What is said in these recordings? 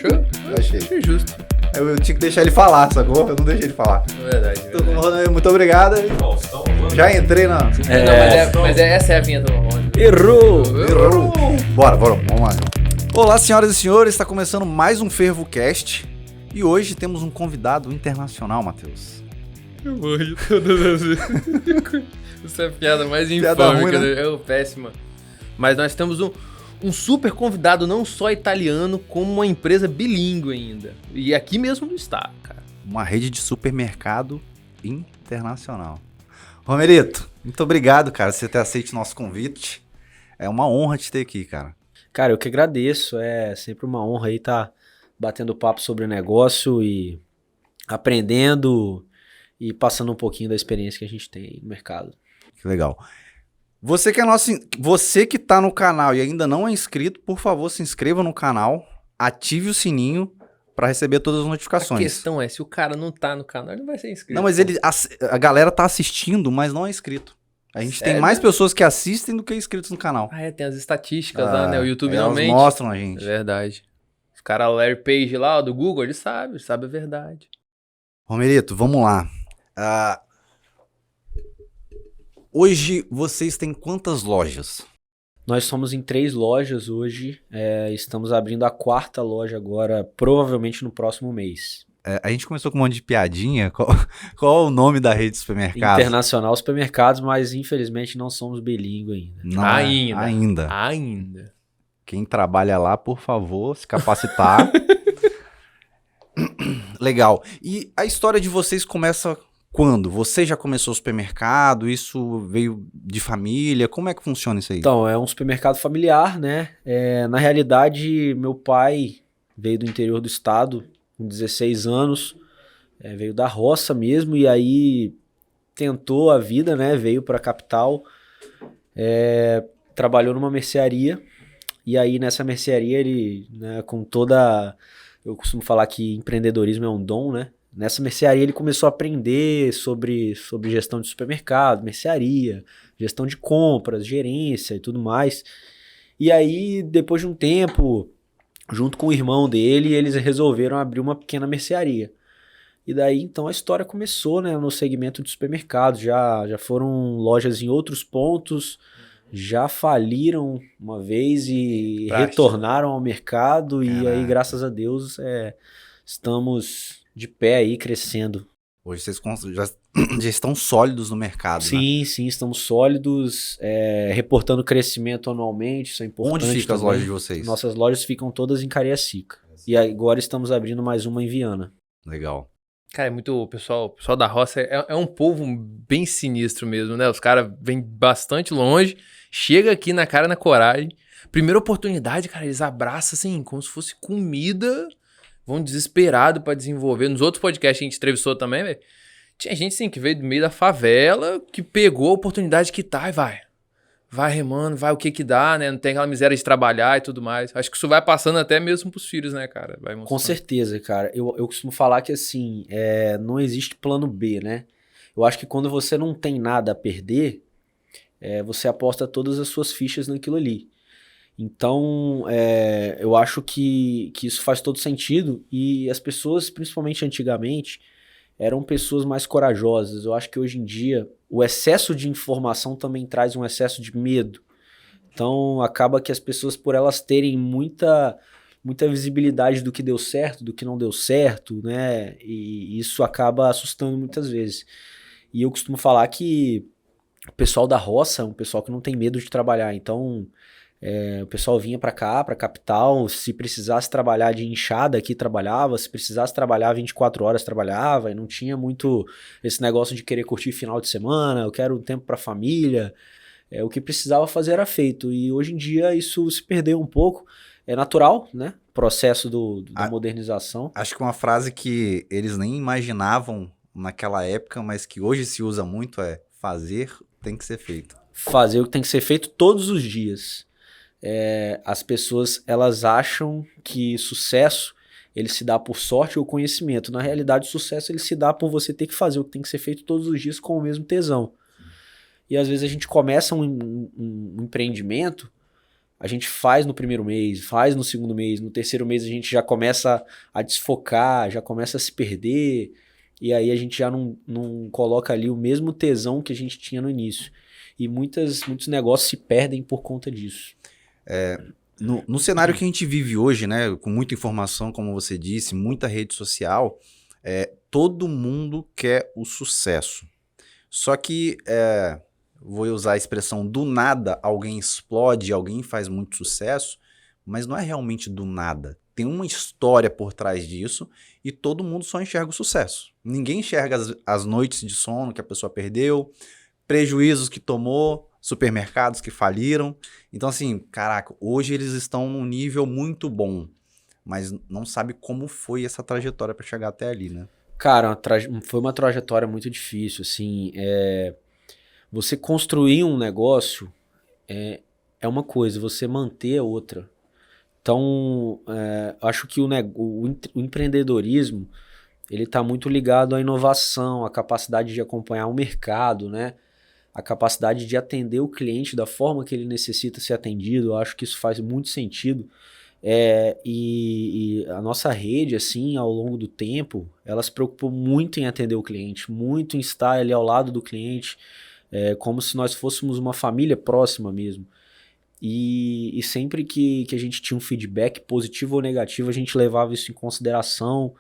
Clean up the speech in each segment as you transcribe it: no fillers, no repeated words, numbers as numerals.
Achou? Achei justo. Eu tinha que deixar ele falar, sacou? Eu não deixei ele falar. Verdade. Muito obrigado. Já entrei na... Mas essa é a vinheta do Marrone. Errou! Bora, vamos lá. Olá, senhoras e senhores, está começando mais um FervoCast e hoje temos um convidado internacional, Matheus. Eu morro de todas as vezes. Essa é a piada mais Piada infame, ruim, né? É péssima. Mas nós temos um super convidado, não só italiano, como uma empresa bilíngue ainda. E aqui mesmo no estado, cara. Uma rede de supermercado internacional. Romerito, muito obrigado, cara, por você ter aceito o nosso convite. É uma honra te ter aqui, cara. Cara, eu que agradeço, é sempre uma honra aí estar batendo papo sobre o negócio e aprendendo e passando um pouquinho da experiência que a gente tem aí no mercado. Que legal. Você que tá no canal e ainda não é inscrito, por favor, se inscreva no canal, ative o sininho para receber todas as notificações. A questão é, se o cara não tá no canal, ele não vai ser inscrito. Não, mas a galera tá assistindo, mas não é inscrito. A gente tem mais pessoas que assistem do que inscritos no canal. Tem as estatísticas lá, né? O YouTube não elas mente. mostram a gente. É verdade. Os caras, Larry Page lá, ó, do Google, ele sabe a verdade. Romerito, vamos lá. Hoje vocês têm quantas lojas? Nós somos em 3 lojas hoje, estamos abrindo a 4ª loja agora, provavelmente no próximo mês. A gente começou com um monte de piadinha. Qual é o nome da rede de supermercados? Internacional Supermercados, mas infelizmente não somos bilíngue ainda. Não, Ainda. Quem trabalha lá, por favor, se capacitar. Legal. E a história de vocês começa quando? Você já começou o supermercado? Isso veio de família? Como é que funciona isso aí? Então, é um supermercado familiar, né? Na realidade, meu pai veio do interior do estado, com 16 anos, veio da roça mesmo, e aí tentou a vida, né? Veio para a capital, trabalhou numa mercearia, e aí nessa mercearia ele, né, com toda... Eu costumo falar que empreendedorismo é um dom, né? Nessa mercearia ele começou a aprender sobre gestão de supermercado, mercearia, gestão de compras, gerência e tudo mais. E aí, depois de um tempo, junto com o irmão dele, eles resolveram abrir uma pequena mercearia. E daí, então, a história começou, né, no segmento de supermercados. Já foram lojas em outros pontos, já faliram uma vez e retornaram ao mercado. Caraca. E aí, graças a Deus, estamos de pé aí, crescendo. Hoje vocês já estão sólidos no mercado, sim, né? Sim, estamos sólidos, reportando crescimento anualmente, isso é importante. Onde ficam as também. lojas de vocês? Nossas lojas ficam todas em Cariacica. E agora estamos abrindo mais uma em Viana. Legal. Cara, é muito... O pessoal da roça é um povo bem sinistro mesmo, né? Os caras vêm bastante longe, chega aqui na cara, na coragem. Primeira oportunidade, cara, eles abraçam assim, como se fosse comida... Vão desesperado pra desenvolver. Nos outros podcasts que a gente entrevistou também, velho, tinha gente assim que veio do meio da favela, que pegou a oportunidade que tá e vai. Vai remando, vai o que dá, né? Não tem aquela miséria de trabalhar e tudo mais. Acho que isso vai passando até mesmo pros filhos, né, cara? Vai mostrando. Com certeza, cara. Eu costumo falar que assim, não existe plano B, né? Eu acho que quando você não tem nada a perder, você aposta todas as suas fichas naquilo ali. Então, eu acho que isso faz todo sentido, e as pessoas, principalmente antigamente, eram pessoas mais corajosas. Eu acho que hoje em dia o excesso de informação também traz um excesso de medo. Então, acaba que as pessoas, por elas terem muita visibilidade do que deu certo, do que não deu certo, né? E isso acaba assustando muitas vezes. E eu costumo falar que o pessoal da roça é um pessoal que não tem medo de trabalhar. Então... o pessoal vinha pra cá, pra capital, se precisasse trabalhar de enxada aqui, trabalhava, se precisasse trabalhar 24 horas, trabalhava, e não tinha muito esse negócio de querer curtir final de semana, eu quero um tempo pra família, o que precisava fazer era feito, e hoje em dia isso se perdeu um pouco, é natural, né, processo da modernização. Acho que uma frase que eles nem imaginavam naquela época, mas que hoje se usa muito é: fazer tem que ser feito. Fazer o que tem que ser feito todos os dias. As pessoas, elas acham que sucesso ele se dá por sorte ou conhecimento. Na realidade, o sucesso ele se dá por você ter que fazer o que tem que ser feito todos os dias com o mesmo tesão. E às vezes a gente começa um empreendimento A gente faz no primeiro mês, faz no segundo mês, no terceiro mês a gente já começa a desfocar, já começa a se perder, e aí a gente já não coloca ali o mesmo tesão que a gente tinha no início. E muitos negócios se perdem por conta disso. No cenário que a gente vive hoje, né, com muita informação, como você disse, muita rede social, todo mundo quer o sucesso. Só que, vou usar a expressão, do nada alguém explode, alguém faz muito sucesso, mas não é realmente do nada. Tem uma história por trás disso e todo mundo só enxerga o sucesso. Ninguém enxerga as noites de sono que a pessoa perdeu, prejuízos que tomou, supermercados que faliram. Então, assim, caraca, hoje eles estão num nível muito bom, mas não sabe como foi essa trajetória para chegar até ali, né? Cara, foi uma trajetória muito difícil, assim, você construir um negócio é uma coisa, você manter é outra. Então, acho que o empreendedorismo, ele está muito ligado à inovação, à capacidade de acompanhar o mercado, né? A capacidade de atender o cliente da forma que ele necessita ser atendido. Eu acho que isso faz muito sentido. E a nossa rede, assim, ao longo do tempo, ela se preocupou muito em atender o cliente, muito em estar ali ao lado do cliente, como se nós fôssemos uma família próxima mesmo. E sempre que a gente tinha um feedback positivo ou negativo, a gente levava isso em consideração.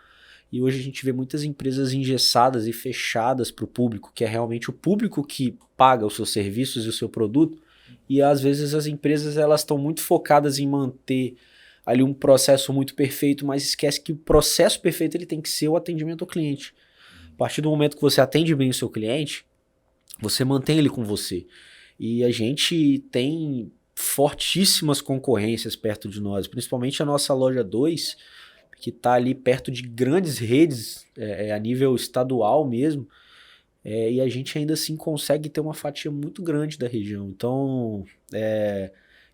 E hoje a gente vê muitas empresas engessadas e fechadas para o público, que é realmente o público que paga os seus serviços e o seu produto. E às vezes as empresas elas estão muito focadas em manter ali um processo muito perfeito, mas esquece que o processo perfeito ele tem que ser o atendimento ao cliente. A partir do momento que você atende bem o seu cliente, você mantém ele com você. E a gente tem fortíssimas concorrências perto de nós, principalmente a nossa loja 2, que está ali perto de grandes redes a nível estadual mesmo, e a gente ainda assim consegue ter uma fatia muito grande da região. Então,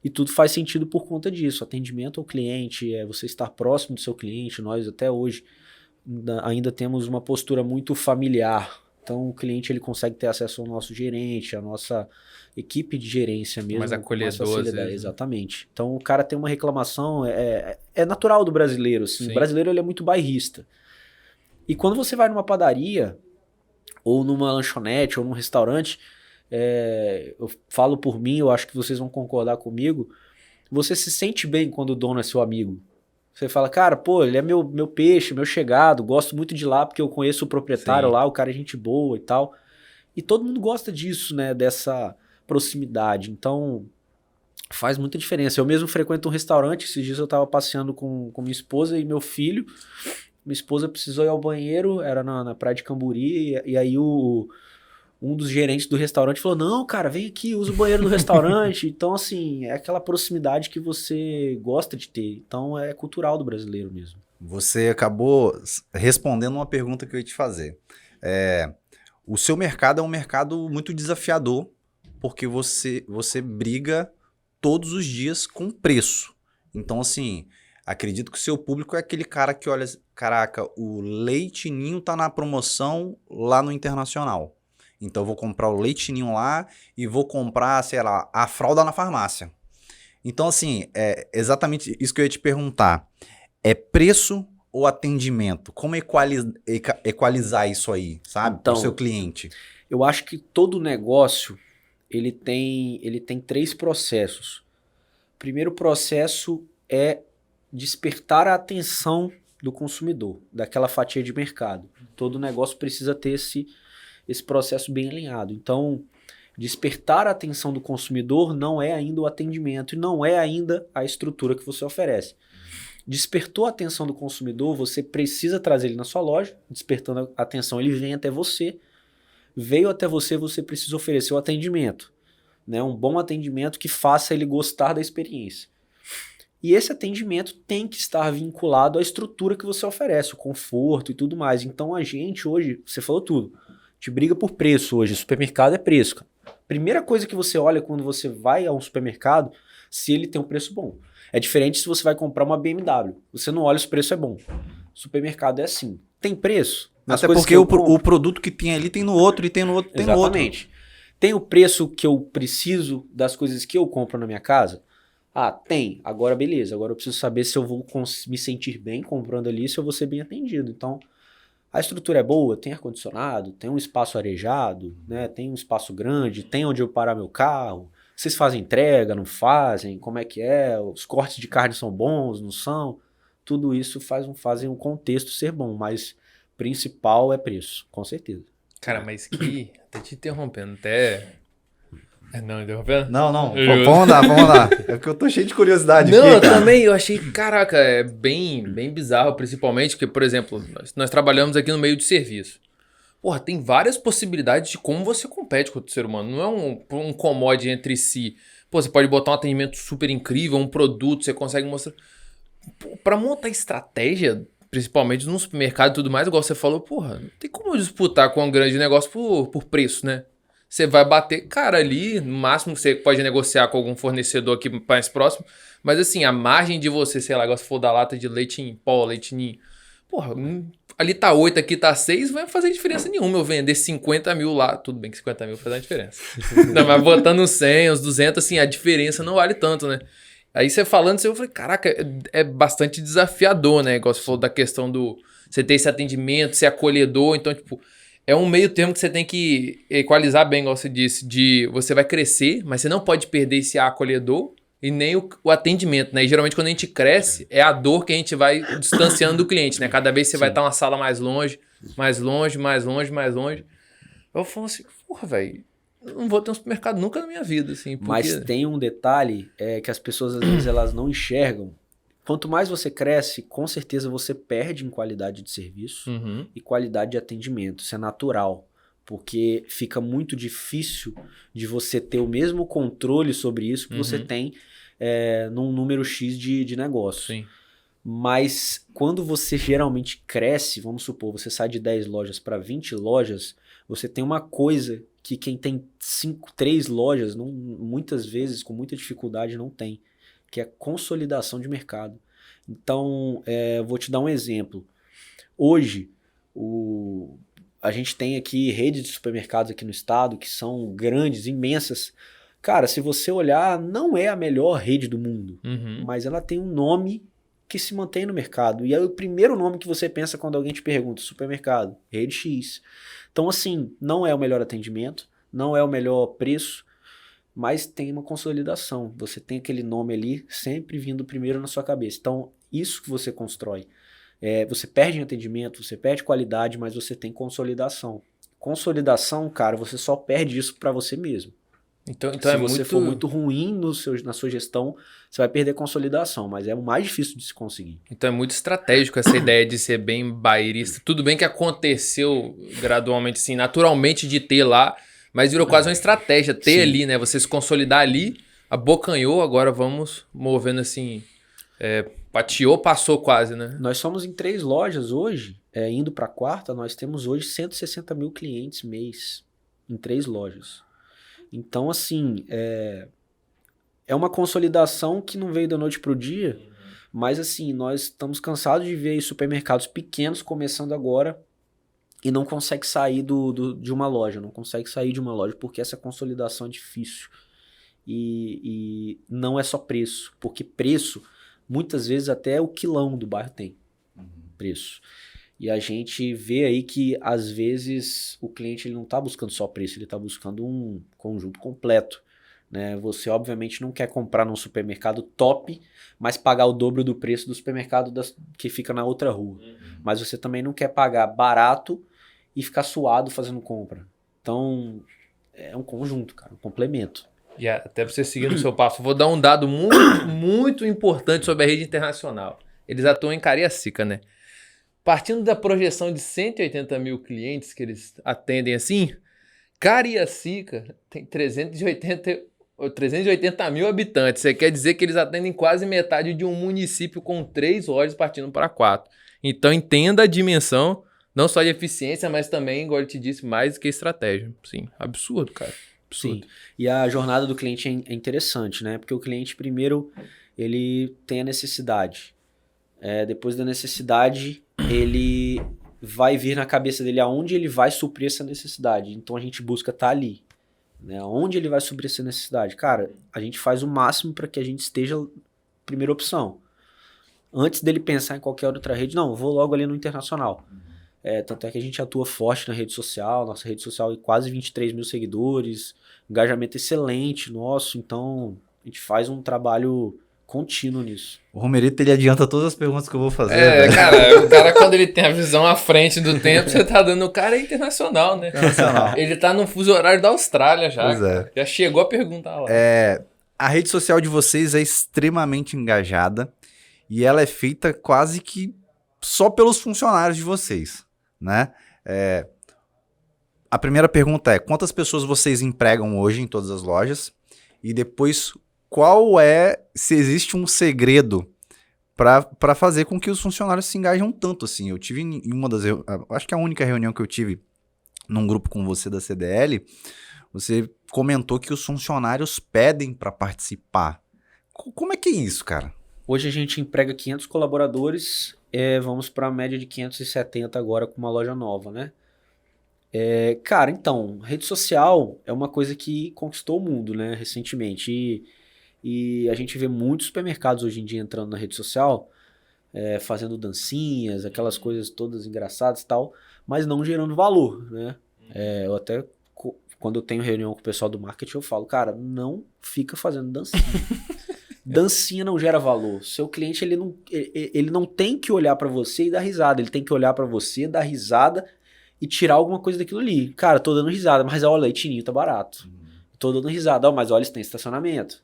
e tudo faz sentido por conta disso. Atendimento ao cliente, você estar próximo do seu cliente. Nós até hoje ainda temos uma postura muito familiar. Então o cliente ele consegue ter acesso ao nosso gerente, à nossa equipe de gerência mesmo. Mais acolhedor, às vezes. Exatamente. Então o cara tem uma reclamação, é natural do brasileiro. Assim. O brasileiro ele é muito bairrista. E quando você vai numa padaria, ou numa lanchonete, ou num restaurante, eu falo por mim, eu acho que vocês vão concordar comigo, você se sente bem quando o dono é seu amigo. Você fala, cara, pô, ele é meu peixe, meu chegado, gosto muito de lá porque eu conheço o proprietário lá, o cara é gente boa e tal. E todo mundo gosta disso, né, dessa proximidade. Então, faz muita diferença. Eu mesmo frequento um restaurante, esses dias eu tava passeando com minha esposa e meu filho. Minha esposa precisou ir ao banheiro, era na praia de Camburi, e aí um dos gerentes do restaurante falou, não, cara, vem aqui, usa o banheiro do restaurante. Então, assim, é aquela proximidade que você gosta de ter. Então, é cultural do brasileiro mesmo. Você acabou respondendo uma pergunta que eu ia te fazer. O seu mercado é um mercado muito desafiador, porque você briga todos os dias com preço. Então, assim, acredito que o seu público é aquele cara que olha, caraca, o Leite Ninho tá na promoção lá no Internacional. Então eu vou comprar o Leite Ninho lá e vou comprar, sei lá, a fralda na farmácia. Então, assim, é exatamente isso que eu ia te perguntar. É preço ou atendimento? Como equalizar isso aí, sabe? Então, para o seu cliente. Eu acho que todo negócio, ele tem 3 processos. O primeiro processo é despertar a atenção do consumidor, daquela fatia de mercado. Todo negócio precisa ter esse processo bem alinhado. Então, despertar a atenção do consumidor não é ainda o atendimento e não é ainda a estrutura que você oferece. Despertou a atenção do consumidor, você precisa trazer ele na sua loja, despertando a atenção, ele vem até você. Veio até você, você precisa oferecer o atendimento, né? Um bom atendimento que faça ele gostar da experiência. E esse atendimento tem que estar vinculado à estrutura que você oferece, o conforto e tudo mais. Então a gente hoje, você falou tudo, a gente briga por preço hoje, supermercado é preço, cara. Primeira coisa que você olha quando você vai a um supermercado, se ele tem um preço bom. É diferente se você vai comprar uma BMW. Você não olha se o preço é bom. Supermercado é assim. Tem preço? Até porque o produto que tem ali tem no outro e tem no outro, tem Exatamente. no outro. Tem o preço que eu preciso das coisas que eu compro na minha casa? Ah, tem. Agora, beleza. Agora eu preciso saber se eu vou me sentir bem comprando ali, se eu vou ser bem atendido. Então, a estrutura é boa, tem ar-condicionado, tem um espaço arejado, né? Tem um espaço grande, tem onde eu parar meu carro. Vocês fazem entrega, não fazem? Como é que é? Os cortes de carne são bons, não são? Tudo isso fazem um contexto ser bom, mas principal é preço, com certeza. Cara, mas que... Até te interrompendo, até... Não, interrompendo? Não, vamos lá. É porque eu tô cheio de curiosidade Não, aqui, eu cara. também, eu achei, caraca, é bem bizarro, principalmente porque, por exemplo, nós trabalhamos aqui no meio de serviço. Porra, tem várias possibilidades de como você compete com o ser humano. Não é um commodity entre si. Pô, você pode botar um atendimento super incrível, um produto, você consegue mostrar... Pô, pra montar estratégia, principalmente no supermercado e tudo mais, igual você falou, porra, não tem como disputar com um grande negócio por preço, né? Você vai bater, cara, ali, no máximo você pode negociar com algum fornecedor aqui mais próximo, mas assim, a margem de você, sei lá, igual se for da lata de leite em pó, leite ninho, porra, ali tá 8, aqui tá 6, vai fazer diferença nenhuma eu vender 50 mil lá, tudo bem que 50 mil faz uma diferença. Não, mas botando uns 100, uns 200, assim, a diferença não vale tanto, né? Aí você falando, eu falei, caraca, é bastante desafiador, né? Igual você falou da questão do você ter esse atendimento, ser acolhedor, então, tipo, é um meio termo que você tem que equalizar bem, igual você disse, de você vai crescer, mas você não pode perder esse acolhedor e nem o atendimento, né? E geralmente quando a gente cresce, é a dor que a gente vai distanciando do cliente, né? Cada vez você vai estar uma sala mais longe, mais longe, mais longe, mais longe. Eu falo assim, porra, velho, não vou ter um supermercado nunca na minha vida, assim. Porque... Mas tem um detalhe que as pessoas às vezes elas não enxergam. Quanto mais você cresce, com certeza você perde em qualidade de serviço e qualidade de atendimento. Isso é natural, porque fica muito difícil de você ter o mesmo controle sobre isso que você tem num número X de negócio. Sim. Mas quando você geralmente cresce, vamos supor, você sai de 10 lojas para 20 lojas, você tem uma coisa que quem tem 3 lojas, muitas vezes, com muita dificuldade, não tem, que é consolidação de mercado. Então, vou te dar um exemplo. Hoje, a gente tem aqui redes de supermercados aqui no estado que são grandes, imensas. Cara, se você olhar, não é a melhor rede do mundo, mas ela tem um nome que se mantém no mercado. E é o primeiro nome que você pensa quando alguém te pergunta, supermercado, rede X. Então, assim, não é o melhor atendimento, não é o melhor preço, mas tem uma consolidação. Você tem aquele nome ali sempre vindo primeiro na sua cabeça. Então, isso que você constrói. Você perde em atendimento, você perde qualidade, mas você tem consolidação. Consolidação, cara, você só perde isso para você mesmo. Então Se você for muito ruim na sua gestão, você vai perder consolidação, mas é o mais difícil de se conseguir. Então é muito estratégico essa ideia de ser bem bairrista. Tudo bem que aconteceu gradualmente, assim, naturalmente de ter lá, mas virou quase uma estratégia, ter ali, né? Você se consolidar ali, abocanhou, agora vamos movendo assim, pateou, passou quase, né? Nós somos em 3 lojas hoje, indo para a 4ª, nós temos hoje 160 mil clientes mês, em 3 lojas. Então, assim, é uma consolidação que não veio da noite para o dia, mas, assim, nós estamos cansados de ver supermercados pequenos começando agora e não consegue sair de uma loja, porque essa consolidação é difícil. E não é só preço, porque preço, muitas vezes até o quilão do bairro tem preço. E a gente vê aí que, às vezes, o cliente ele não está buscando só preço, ele está buscando um conjunto completo, né? Você, obviamente, não quer comprar num supermercado top, mas pagar o dobro do preço do supermercado que fica na outra rua. Mas você também não quer pagar barato e ficar suado fazendo compra. Então, é um conjunto, cara, um complemento. E até pra você seguir no seu passo, vou dar um dado muito, muito importante sobre a rede internacional. Eles atuam em Cariacica, né? Partindo da projeção de 180 mil clientes que eles atendem assim, Cariacica tem 380 mil habitantes. Você quer dizer que eles atendem quase metade de um município com 3 lojas partindo para 4. Então entenda a dimensão, não só de eficiência, mas também, igual eu te disse, mais do que estratégia. Sim, absurdo, cara. Absurdo. Sim. E a jornada do cliente é interessante, né? Porque o cliente, primeiro, ele tem a necessidade. Depois da necessidade, ele vai vir na cabeça dele aonde ele vai suprir essa necessidade. Então a gente busca estar ali, né? Onde ele vai suprir essa necessidade? Cara, a gente faz o máximo para que a gente esteja primeira opção. Antes dele pensar em qualquer outra rede, não, vou logo ali no internacional. Tanto é que a gente atua forte na rede social, nossa rede social tem quase 23 mil seguidores, engajamento excelente nosso, então a gente faz um trabalho contínuo nisso. O Romerito, ele adianta todas as perguntas que eu vou fazer. Velho. Cara, o cara quando ele tem a visão à frente do tempo, você tá dando, o cara é internacional, né? Internacional. Ele tá no fuso horário da Austrália já. Pois é. Já chegou a perguntar lá. A rede social de vocês é extremamente engajada e ela é feita quase que só pelos funcionários de vocês, né? A primeira pergunta é, quantas pessoas vocês empregam hoje em todas as lojas? E depois, se existe um segredo para fazer com que os funcionários se engajam tanto assim? Eu tive em acho que a única reunião que eu tive num grupo com você da CDL, você comentou que os funcionários pedem para participar. Como é que é isso, cara? Hoje a gente emprega 500 colaboradores, vamos para a média de 570 agora com uma loja nova, né? Cara, então, rede social é uma coisa que conquistou o mundo, né, recentemente. E a gente vê muitos supermercados hoje em dia entrando na rede social, fazendo dancinhas, aquelas coisas todas engraçadas e tal, mas não gerando valor, né? Eu até, quando eu tenho reunião com o pessoal do marketing, eu falo, cara, não fica fazendo dancinha. Dancinha não gera valor. Seu cliente, ele não tem que olhar pra você e dar risada, ele tem que olhar pra você, dar risada e tirar alguma coisa daquilo ali. Cara, tô dando risada, mas olha, o leitinho tá barato. Tô dando risada, mas olha, isso tem estacionamento.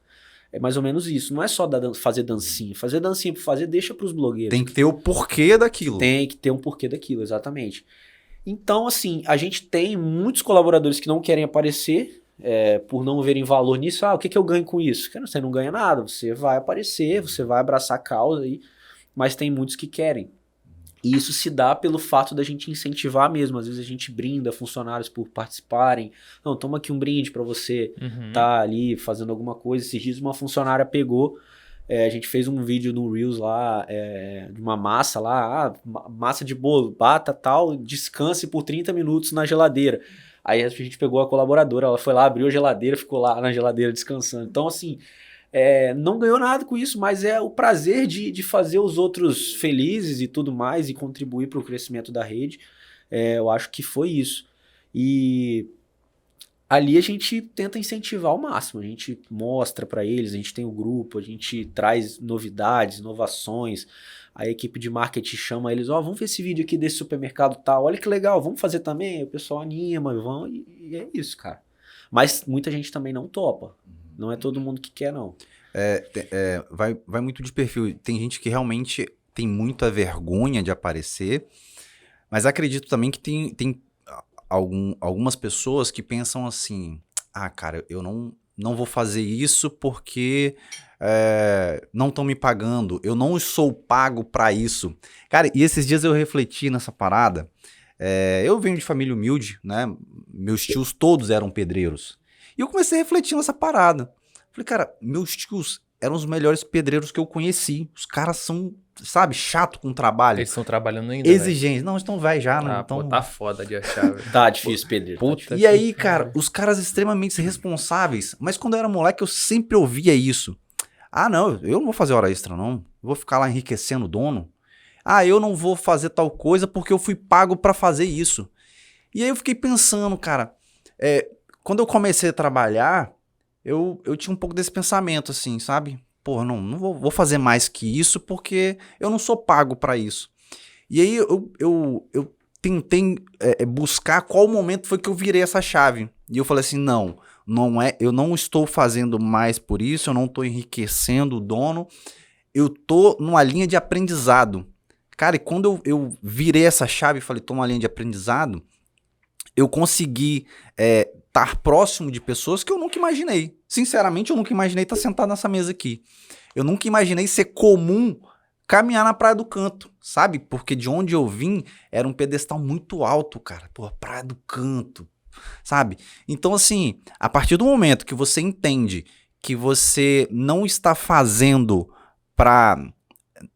É mais ou menos isso. Não é só fazer dancinha. Fazer dancinha por fazer, deixa pros blogueiros. Tem que ter o porquê daquilo. Tem que ter um porquê daquilo, exatamente. Então, assim, a gente tem muitos colaboradores que não querem aparecer, por não verem valor nisso. O que eu ganho com isso? Você não ganha nada. Você vai aparecer, você vai abraçar a causa aí, mas tem muitos que querem. E isso se dá pelo fato da gente incentivar mesmo. Às vezes a gente brinda funcionários por participarem. Não, toma aqui um brinde para você tá ali fazendo alguma coisa. Esses dias uma funcionária pegou, a gente fez um vídeo no Reels lá, de uma massa lá, massa de bolo, bata tal, descanse por 30 minutos na geladeira. Aí a gente pegou a colaboradora, ela foi lá, abriu a geladeira, ficou lá na geladeira descansando. Então assim, não ganhou nada com isso, mas é o prazer de fazer os outros felizes e tudo mais, e contribuir para o crescimento da rede. Eu acho que foi isso. E ali a gente tenta incentivar ao máximo, a gente mostra para eles, a gente tem o grupo, a gente traz novidades, inovações, a equipe de marketing chama eles, vamos ver esse vídeo aqui desse supermercado tal, olha que legal, vamos fazer também? Aí o pessoal anima, vão, e é isso, cara. Mas muita gente também não topa. Não é todo mundo que quer, não. Vai muito de perfil. Tem gente que realmente tem muita vergonha de aparecer, mas acredito também que tem algumas pessoas que pensam assim, cara, eu não vou fazer isso porque não estão me pagando, eu não sou pago para isso. Cara, e esses dias eu refleti nessa parada. Eu venho de família humilde, né? Meus tios todos eram pedreiros. E eu comecei a refletir nessa parada. Falei, cara, meus tios eram os melhores pedreiros que eu conheci. Os caras são, sabe, chato com trabalho. Eles estão trabalhando ainda, exigentes. Não, estão velhos já, né? Pô, tá foda de achar, velho. Tá difícil, pedreiro. Puta e aí, cara, os caras extremamente responsáveis. Mas quando eu era moleque, eu sempre ouvia isso. Não, eu não vou fazer hora extra, não. Eu vou ficar lá enriquecendo o dono. Eu não vou fazer tal coisa porque eu fui pago pra fazer isso. E aí eu fiquei pensando, cara, quando eu comecei a trabalhar, eu tinha um pouco desse pensamento, assim, sabe? Pô, não vou fazer mais que isso porque eu não sou pago pra isso. E aí eu tentei buscar qual momento foi que eu virei essa chave. E eu falei assim, não é, eu não estou fazendo mais por isso, eu não estou enriquecendo o dono, eu tô numa linha de aprendizado. Cara, e quando eu virei essa chave e falei, tô numa linha de aprendizado, eu consegui estar próximo de pessoas que eu nunca imaginei. Sinceramente, eu nunca imaginei estar sentado nessa mesa aqui. Eu nunca imaginei ser comum caminhar na Praia do Canto, sabe? Porque de onde eu vim era um pedestal muito alto, cara. Pô, Praia do Canto, sabe? Então, assim, a partir do momento que você entende que você não está fazendo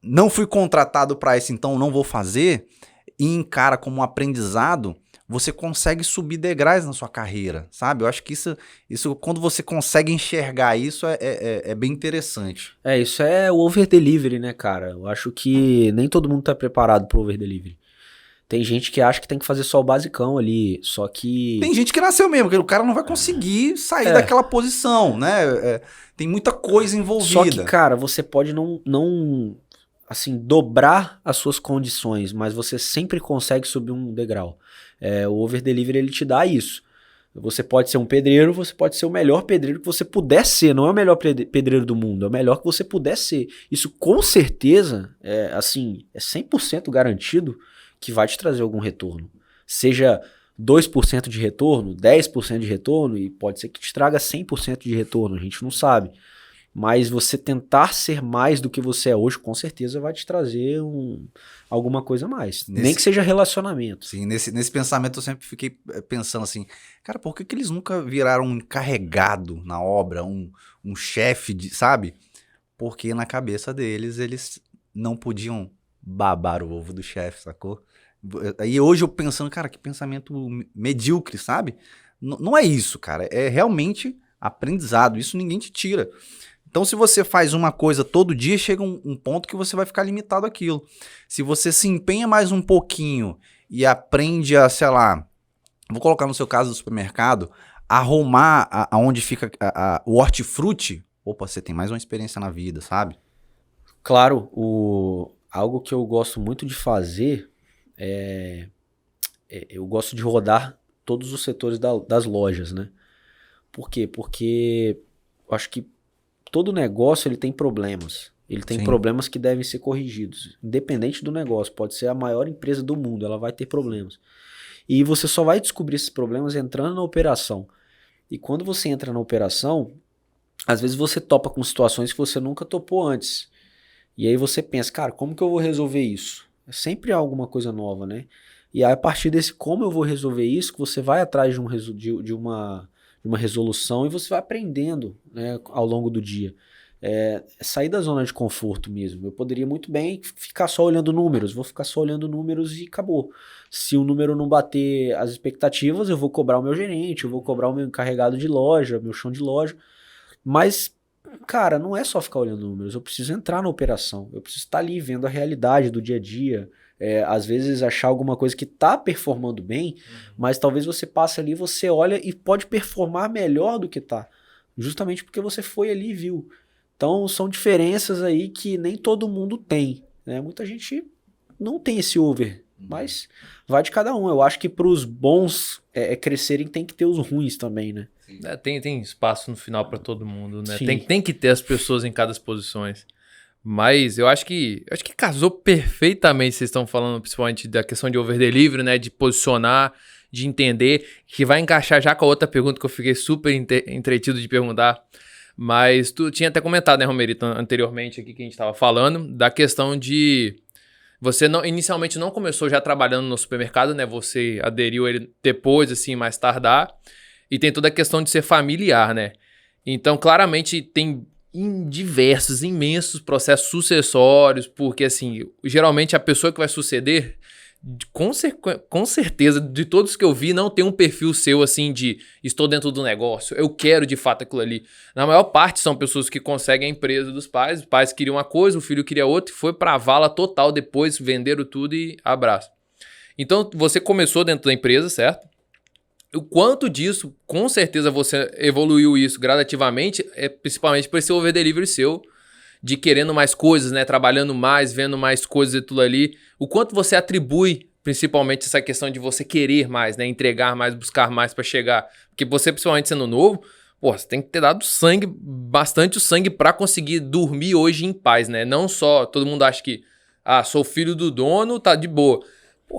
não fui contratado para isso, então não vou fazer, e encara como um aprendizado, você consegue subir degraus na sua carreira, sabe? Eu acho que isso quando você consegue enxergar isso, é bem interessante. Isso é o over-delivery, né, cara? Eu acho que nem todo mundo tá preparado pro over-delivery. Tem gente que acha que tem que fazer só o basicão ali, só que... Tem gente que nasceu mesmo, que o cara não vai conseguir sair daquela posição, né? Tem muita coisa envolvida. Só que, cara, você pode não assim, dobrar as suas condições, mas você sempre consegue subir um degrau. O over-delivery, ele te dá isso. Você pode ser um pedreiro, você pode ser o melhor pedreiro que você puder ser. Não é o melhor pedreiro do mundo, é o melhor que você puder ser. Isso, com certeza, é 100% garantido que vai te trazer algum retorno. Seja 2% de retorno, 10% de retorno, e pode ser que te traga 100% de retorno, a gente não sabe. Mas você tentar ser mais do que você é hoje, com certeza vai te trazer alguma coisa a mais. Nem que seja relacionamento. Sim, nesse pensamento eu sempre fiquei pensando assim, cara, por que eles nunca viraram um encarregado na obra, um chefe, sabe? Porque na cabeça deles, eles não podiam babar o ovo do chefe, sacou? Aí hoje eu pensando, cara, que pensamento medíocre, sabe? Não é isso, cara. É realmente aprendizado. Isso ninguém te tira. Então, se você faz uma coisa todo dia, chega um ponto que você vai ficar limitado àquilo. Se você se empenha mais um pouquinho e aprende a, sei lá, vou colocar no seu caso do supermercado, arrumar aonde fica o hortifruti, opa, você tem mais uma experiência na vida, sabe? Claro, algo que eu gosto muito de fazer eu gosto de rodar todos os setores das lojas, né? Por quê? Porque eu acho que todo negócio ele tem problemas. Ele tem problemas que devem ser corrigidos. Independente do negócio, pode ser a maior empresa do mundo, ela vai ter problemas. E você só vai descobrir esses problemas entrando na operação. E quando você entra na operação, às vezes você topa com situações que você nunca topou antes. E aí você pensa, cara, como que eu vou resolver isso? Sempre há alguma coisa nova, né? E aí, a partir desse como eu vou resolver isso, que você vai atrás de uma resolução e você vai aprendendo, né, ao longo do dia. Sair da zona de conforto mesmo. Eu poderia muito bem ficar só olhando números, vou ficar só olhando números e acabou. Se o número não bater as expectativas, eu vou cobrar o meu gerente, eu vou cobrar o meu encarregado de loja, meu chão de loja. Mas, cara, não é só ficar olhando números, eu preciso entrar na operação, eu preciso estar ali vendo a realidade do dia a dia. Às vezes achar alguma coisa que está performando bem, mas talvez você passe ali, você olha e pode performar melhor do que está, justamente porque você foi ali e viu. Então são diferenças aí que nem todo mundo tem, né? Muita gente não tem esse over, mas vai de cada um. Eu acho que para os bons crescerem tem que ter os ruins também, né? Tem espaço no final para todo mundo, né? Tem que ter as pessoas em cada posições. Mas eu acho que casou perfeitamente, vocês estão falando principalmente da questão de over-delivery, né? De posicionar, de entender, que vai encaixar já com a outra pergunta que eu fiquei super entretido de perguntar. Mas tu tinha até comentado, né, Romerito, anteriormente aqui que a gente estava falando, da questão de... Você inicialmente não começou já trabalhando no supermercado, né? Você aderiu ele depois, assim, mais tardar. E tem toda a questão de ser familiar, né? Então, claramente, tem... em diversos, imensos processos sucessórios, porque assim, geralmente a pessoa que vai suceder, com certeza, de todos que eu vi, não tem um perfil seu assim de estou dentro do negócio, eu quero de fato aquilo ali. Na maior parte são pessoas que conseguem a empresa dos pais, os pais queriam uma coisa, o filho queria outra, e foi pra vala total depois, venderam tudo e abraço. Então você começou dentro da empresa, certo? O quanto disso, com certeza você evoluiu isso gradativamente, principalmente por esse over-delivery seu, de querendo mais coisas, né? Trabalhando mais, vendo mais coisas e tudo ali. O quanto você atribui, principalmente, essa questão de você querer mais, né? Entregar mais, buscar mais para chegar. Porque você, principalmente sendo novo, você tem que ter dado sangue, bastante sangue para conseguir dormir hoje em paz, né? Não só todo mundo acha que, sou filho do dono, tá de boa.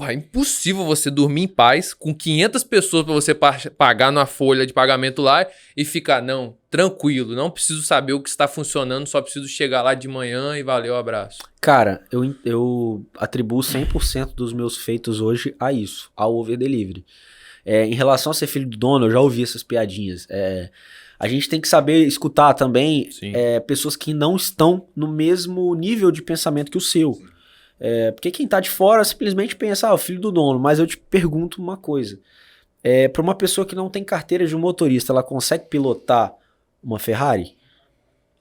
É impossível você dormir em paz com 500 pessoas para você pagar numa folha de pagamento lá e ficar, não, tranquilo, não preciso saber o que está funcionando, só preciso chegar lá de manhã e valeu, abraço. Cara, eu atribuo 100% dos meus feitos hoje a isso, ao over-delivery. Em relação a ser filho do dono, eu já ouvi essas piadinhas. A gente tem que saber escutar também pessoas que não estão no mesmo nível de pensamento que o seu. Porque quem tá de fora simplesmente pensa, o filho do dono. Mas eu te pergunto uma coisa. Para uma pessoa que não tem carteira de um motorista, ela consegue pilotar uma Ferrari?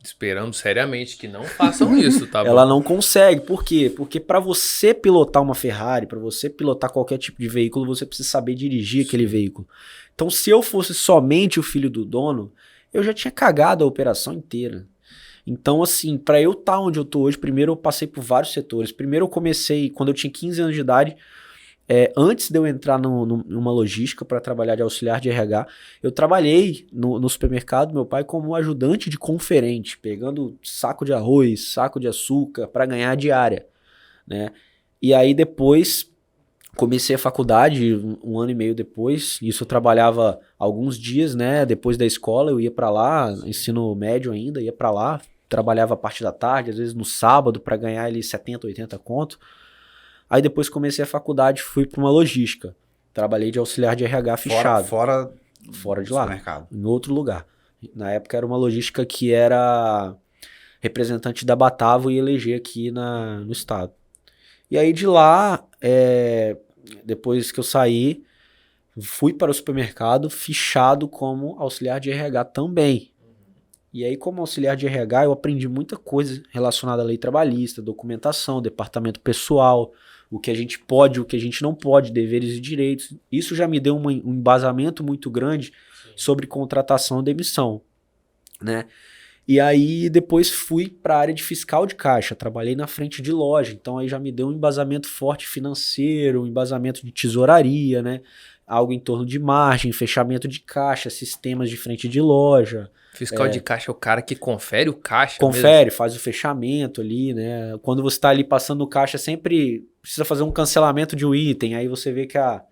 Esperamos seriamente que não façam isso, tá bom? Ela não consegue. Por quê? Porque para você pilotar uma Ferrari, para você pilotar qualquer tipo de veículo, você precisa saber dirigir aquele veículo. Então, se eu fosse somente o filho do dono, eu já tinha cagado a operação inteira. Então, assim, para eu estar onde eu tô hoje, primeiro eu passei por vários setores. Primeiro eu comecei, quando eu tinha 15 anos de idade, antes de eu entrar numa logística para trabalhar de auxiliar de RH, eu trabalhei no supermercado, meu pai, como ajudante de conferente, pegando saco de arroz, saco de açúcar para ganhar a diária, né? E aí depois comecei a faculdade, um ano e meio depois, isso eu trabalhava alguns dias, né? Depois da escola eu ia para lá, ensino médio ainda, ia para lá, trabalhava a parte da tarde, às vezes no sábado para ganhar ali 70, 80 conto. Aí depois comecei a faculdade, fui para uma logística. Trabalhei de auxiliar de RH fichado. Fora de lá, em outro lugar. Na época era uma logística que era representante da Batavo e eleger aqui no estado. E aí de lá, depois que eu saí, fui para o supermercado fichado como auxiliar de RH também. E aí, como auxiliar de RH, eu aprendi muita coisa relacionada à lei trabalhista, documentação, departamento pessoal, o que a gente pode, o que a gente não pode, deveres e direitos. Isso já me deu um embasamento muito grande sobre contratação e demissão, né? E aí depois fui para a área de fiscal de caixa, trabalhei na frente de loja, então aí já me deu um embasamento forte financeiro, um embasamento de tesouraria, né? Algo em torno de margem, fechamento de caixa, sistemas de frente de loja. Fiscal de caixa é o cara que confere o caixa Confere, mesmo? faz o fechamento ali, né? Quando você está ali passando no caixa, sempre precisa fazer um cancelamento de um item, aí você vê que a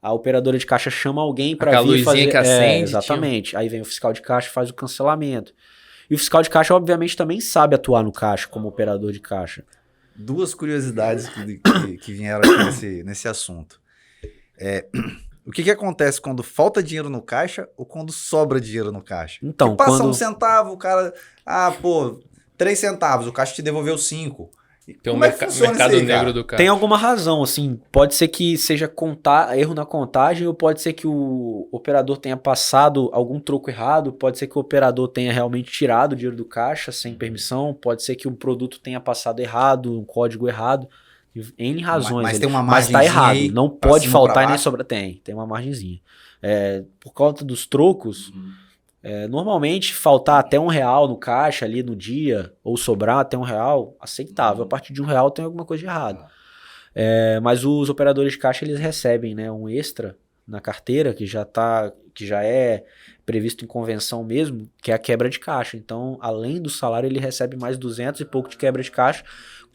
operadora de caixa chama alguém para vir fazer... que acende. Exatamente. Aí vem o fiscal de caixa e faz o cancelamento. E o fiscal de caixa, obviamente, também sabe atuar no caixa como operador de caixa. Duas curiosidades que vieram aqui nesse assunto. O que acontece quando falta dinheiro no caixa ou quando sobra dinheiro no caixa? Então, que passa 1 centavo, o cara... 3 centavos, o caixa te devolveu 5. Tem um mercado negro do caixa. Tem alguma razão, assim, pode ser que seja erro na contagem, ou pode ser que o operador tenha passado algum troco errado, pode ser que o operador tenha realmente tirado o dinheiro do caixa sem permissão, pode ser que um produto tenha passado errado, um código errado, N razões. Mas tem uma mas tá margenzinha errado, aí não pra pode cima, faltar pra e nem baixo? sobrar. Tem uma margenzinha. Por conta dos trocos, normalmente faltar até R$1 no caixa ali no dia, ou sobrar até R$1, aceitável. A partir de R$1 tem alguma coisa de errado. Mas os operadores de caixa, eles recebem, né, um extra na carteira, que já é previsto em convenção mesmo, que é a quebra de caixa. Então, além do salário, ele recebe mais 200 e pouco de quebra de caixa.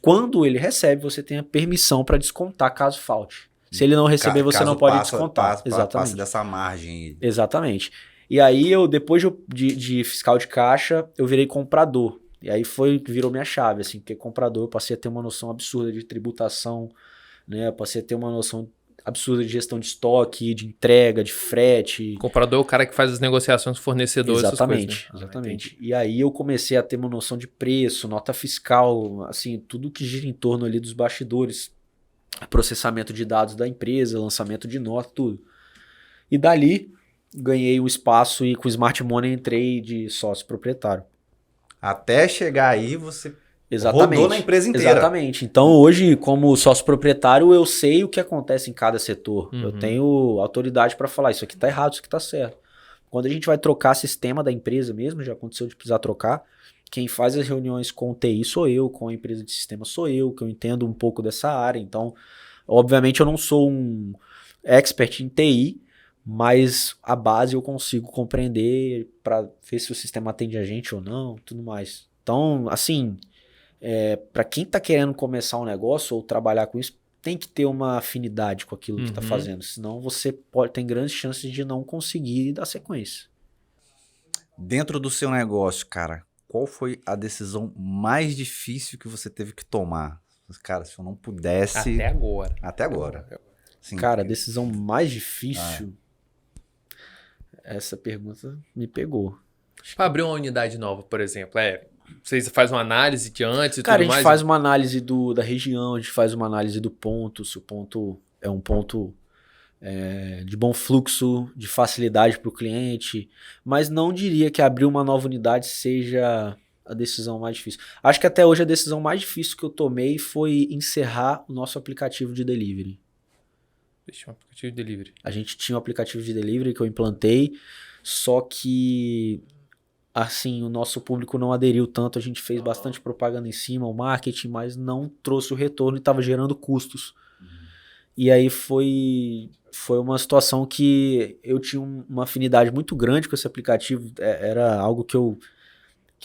Quando ele recebe, você tem a permissão para descontar caso falte. Se ele não receber, você não pode descontar. Exatamente. Passa dessa margem. Exatamente. E aí, depois de fiscal de caixa, eu virei comprador. E aí virou minha chave, assim, porque comprador eu passei a ter uma noção absurda de tributação, né? Eu passei a ter uma noção absurda de gestão de estoque, de entrega, de frete. Comprador é o cara que faz as negociações com fornecedores, Exatamente, essas coisas, né? exatamente. E aí eu comecei a ter uma noção de preço, nota fiscal, assim, tudo que gira em torno ali dos bastidores. Processamento de dados da empresa, lançamento de nota, tudo. E dali ganhei um espaço e com o Smart Money entrei de sócio proprietário. Até chegar aí, você Exatamente. rodou na empresa inteira. Exatamente. Então hoje, como sócio proprietário, eu sei o que acontece em cada setor. Uhum. Eu tenho autoridade para falar, isso aqui tá errado, isso aqui tá certo. Quando a gente vai trocar sistema da empresa mesmo, já aconteceu de precisar trocar, quem faz as reuniões com o TI sou eu, com a empresa de sistema sou eu, que eu entendo um pouco dessa área. Então, obviamente eu não sou um expert em TI, mas a base eu consigo compreender para ver se o sistema atende a gente ou não, tudo mais. Então, assim, para quem está querendo começar um negócio ou trabalhar com isso, tem que ter uma afinidade com aquilo que está fazendo, senão você tem grandes chances de não conseguir dar sequência. Dentro do seu negócio, cara, qual foi a decisão mais difícil que você teve que tomar? Cara, se eu não pudesse... Até agora. Sim. Cara, a decisão mais difícil... Essa pergunta me pegou. Para abrir uma unidade nova, por exemplo, Vocês fazem uma análise de antes e Cara, tudo a gente mais? faz uma análise da região, a gente faz uma análise do ponto, se o ponto é um ponto de bom fluxo, de facilidade para o cliente, mas não diria que abrir uma nova unidade seja a decisão mais difícil. Acho que até hoje a decisão mais difícil que eu tomei foi encerrar o nosso aplicativo de delivery. Deixa um aplicativo de delivery. A gente tinha um aplicativo de delivery que eu implantei, só que assim, o nosso público não aderiu tanto, a gente fez bastante propaganda em cima, o marketing, mas não trouxe o retorno e estava gerando custos. E aí foi uma situação que eu tinha uma afinidade muito grande com esse aplicativo, era algo que eu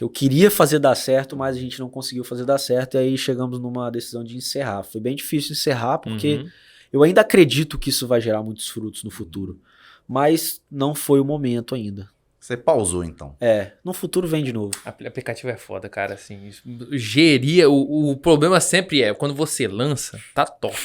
queria fazer dar certo, mas a gente não conseguiu fazer dar certo, e aí chegamos numa decisão de encerrar. Foi bem difícil encerrar, porque eu ainda acredito que isso vai gerar muitos frutos no futuro, mas não foi o momento ainda. Você pausou, então. No futuro vem de novo. Aplicativo é foda, cara, assim, gerir, o problema sempre quando você lança, tá top.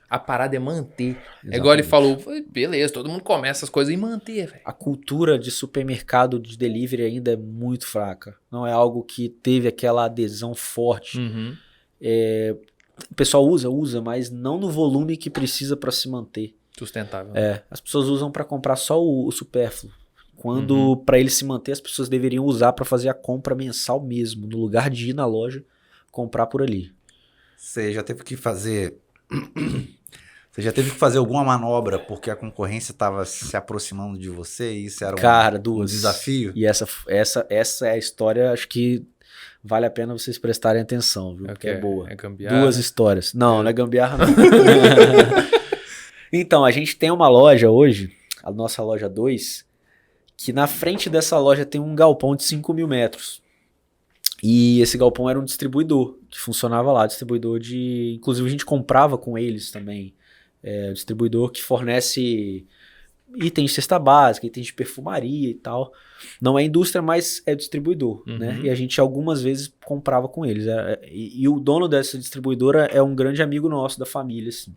A parada é manter. Exatamente. É igual ele falou, beleza, todo mundo começa as coisas e manter, velho. A cultura de supermercado de delivery ainda é muito fraca. Não é algo que teve aquela adesão forte. O pessoal usa, mas não no volume que precisa para se manter. Sustentável. As pessoas usam para comprar só o supérfluo. Quando, para ele se manter, as pessoas deveriam usar para fazer a compra mensal mesmo, no lugar de ir na loja, comprar por ali. Você já teve que fazer... Você já teve que fazer alguma manobra porque a concorrência estava se aproximando de você e isso era um desafio? E essa é a história, acho que vale a pena vocês prestarem atenção, viu? Porque é boa. É gambiarra? 2 histórias. Não é gambiarra não. Então, a gente tem uma loja hoje, a nossa loja 2, que na frente dessa loja tem um galpão de 5.000 metros. E esse galpão era um distribuidor que funcionava lá, distribuidor de... Inclusive a gente comprava com eles também. Distribuidor que fornece itens de cesta básica, itens de perfumaria e tal. Não é indústria, mas é distribuidor, né? E a gente algumas vezes comprava com eles. E o dono dessa distribuidora é um grande amigo nosso da família, assim.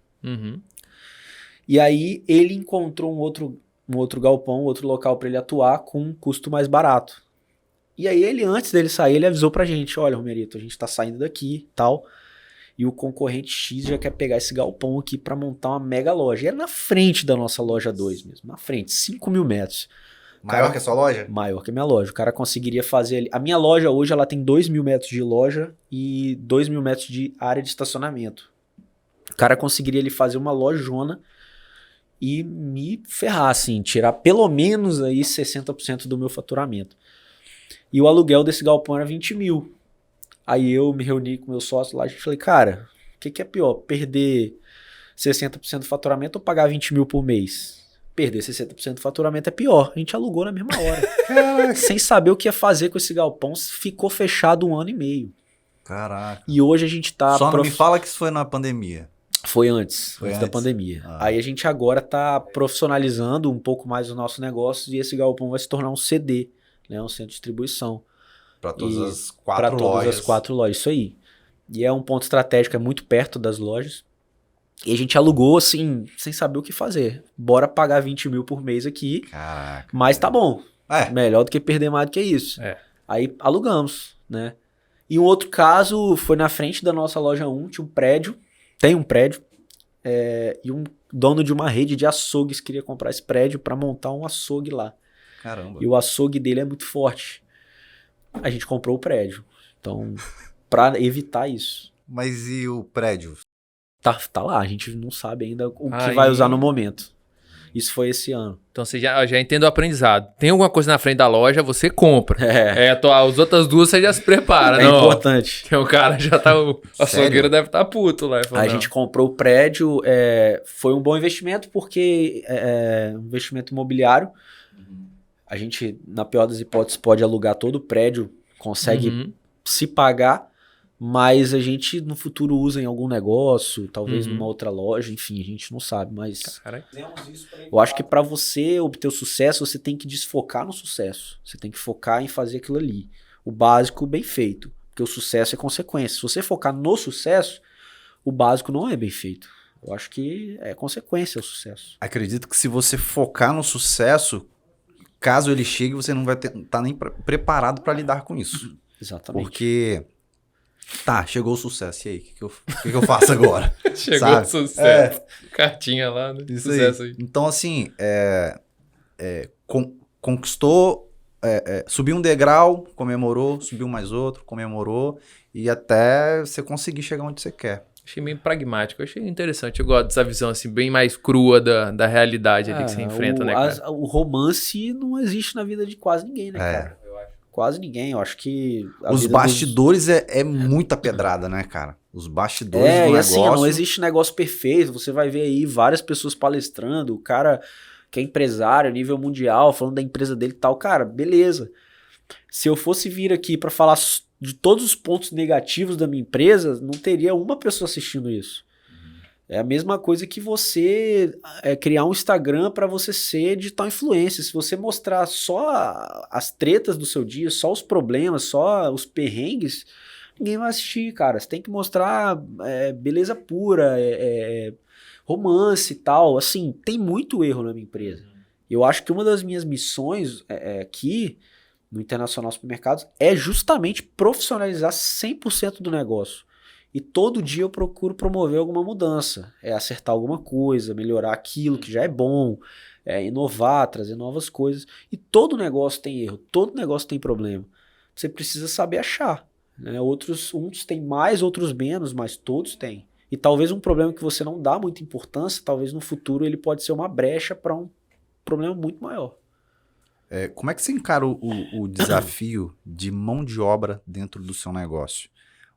E aí ele encontrou um outro galpão, outro local para ele atuar com um custo mais barato. E aí ele, antes dele sair, ele avisou pra gente, olha, Romerito, a gente tá saindo daqui e tal, e o concorrente X já quer pegar esse galpão aqui pra montar uma mega loja. E era na frente da nossa loja 2 mesmo, na frente, 5.000 metros. Maior que a sua loja? Maior que a minha loja. O cara conseguiria fazer ali... A minha loja hoje, ela tem 2.000 metros de loja e 2.000 metros de área de estacionamento. O cara conseguiria ali fazer uma lojona e me ferrar, assim, tirar pelo menos aí 60% do meu faturamento. E o aluguel desse galpão era 20 mil. Aí eu me reuni com meu sócio lá, a gente falei, cara, o que é pior? Perder 60% do faturamento ou pagar 20 mil por mês? Perder 60% do faturamento é pior. A gente alugou na mesma hora. Sem saber o que ia fazer com esse galpão, ficou fechado 1 ano e meio. Caraca. E hoje a gente tá... Só não me fala que isso foi na pandemia. Foi antes da pandemia. Aí a gente agora tá profissionalizando um pouco mais o nosso negócio e esse galpão vai se tornar um CD, né, um centro de distribuição. Para todas as 4 lojas. Para todas as 4 lojas, isso aí. E é um ponto estratégico, é muito perto das lojas. E a gente alugou, assim, sem saber o que fazer. Bora pagar 20 mil por mês aqui. Caraca. Mas tá bom. Melhor do que perder mais do que isso. Aí alugamos, né? E um outro caso foi na frente da nossa loja 1, tinha um prédio. Tem um prédio. E um dono de uma rede de açougues queria comprar esse prédio para montar um açougue lá. Caramba. E o açougue dele é muito forte. A gente comprou o prédio. Então, para evitar isso. Mas e o prédio? Tá lá, a gente não sabe ainda o que vai usar no momento. Isso foi esse ano. Então você já entende o aprendizado. Tem alguma coisa na frente da loja, você compra. As outras 2 você já se prepara. É importante. Porque o cara já tá... O açougueiro deve estar puto lá. A gente comprou o prédio, foi um bom investimento porque é um investimento imobiliário. A gente, na pior das hipóteses, pode alugar todo o prédio, consegue se pagar, mas a gente no futuro usa em algum negócio, talvez numa outra loja, enfim, a gente não sabe, mas eu acho que para você obter o sucesso, você tem que desfocar no sucesso, você tem que focar em fazer aquilo ali, o básico bem feito, porque o sucesso é consequência. Se você focar no sucesso, o básico não é bem feito. Eu acho que é consequência o sucesso. Acredito que se você focar no sucesso, caso ele chegue, você não vai estar nem preparado para lidar com isso. Exatamente. Porque, chegou o sucesso, e aí, o que eu faço agora? Chegou o sucesso. Cartinha lá, né? Isso Sucesso aí. aí. Então, assim, conquistou, subiu um degrau, comemorou, subiu mais outro, comemorou, e até você conseguir chegar onde você quer. Achei meio pragmático, achei interessante. Eu gosto dessa visão, assim, bem mais crua da realidade ali que você enfrenta, né, cara? O romance não existe na vida de quase ninguém, né, cara? Eu acho. Quase ninguém. Eu acho que Os bastidores é muita pedrada, né, cara? Os bastidores do negócio... assim, não existe negócio perfeito. Você vai ver aí várias pessoas palestrando, o cara que é empresário a nível mundial, falando da empresa dele e tal. Cara, beleza. Se eu fosse vir aqui pra falar de todos os pontos negativos da minha empresa, não teria uma pessoa assistindo isso. É a mesma coisa que você criar um Instagram para você ser digital influencer. Se você mostrar só as tretas do seu dia, só os problemas, só os perrengues, ninguém vai assistir, cara. Você tem que mostrar beleza pura, romance e tal. Assim, tem muito erro na minha empresa. Eu acho que uma das minhas missões aqui no Internacional Supermercados é justamente profissionalizar 100% do negócio. E todo dia eu procuro promover alguma mudança, acertar alguma coisa, melhorar aquilo que já é bom, inovar, trazer novas coisas. E todo negócio tem erro, todo negócio tem problema. Você precisa saber achar, né? Uns têm mais, outros menos, mas todos têm. E talvez um problema que você não dá muita importância, talvez no futuro ele pode ser uma brecha para um problema muito maior. Como é que você encara o desafio de mão de obra dentro do seu negócio?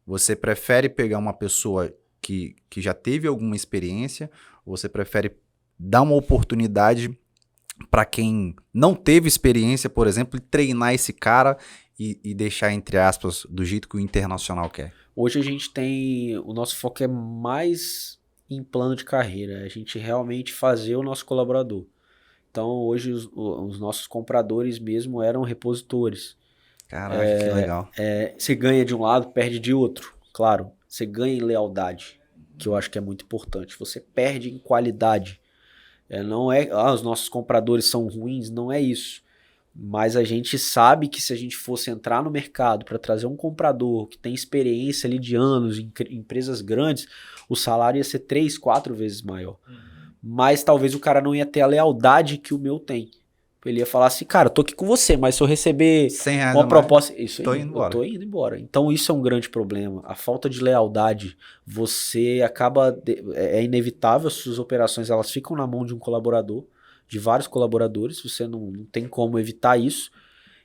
Você prefere pegar uma pessoa que já teve alguma experiência, ou você prefere dar uma oportunidade para quem não teve experiência, por exemplo, e treinar esse cara e deixar, entre aspas, do jeito que o Internacional quer? Hoje a gente o nosso foco é mais em plano de carreira, a gente realmente fazer o nosso colaborador. Então hoje os nossos compradores mesmo eram repositores. Caraca, que legal. Você ganha de um lado, perde de outro. Claro, você ganha em lealdade, que eu acho que é muito importante. Você perde em qualidade. Não é, os nossos compradores são ruins, não é isso. Mas a gente sabe que se a gente fosse entrar no mercado para trazer um comprador que tem experiência ali de anos em empresas grandes, o salário ia ser 3, 4 vezes maior. Mas talvez o cara não ia ter a lealdade que o meu tem. Ele ia falar assim, cara, eu tô aqui com você, mas se eu receber R$100 uma proposta... Isso tô aí, indo embora. eu tô indo embora. Então isso é um grande problema. A falta de lealdade, você acaba... É inevitável, suas operações elas ficam na mão de um colaborador, de vários colaboradores, você não tem como evitar isso.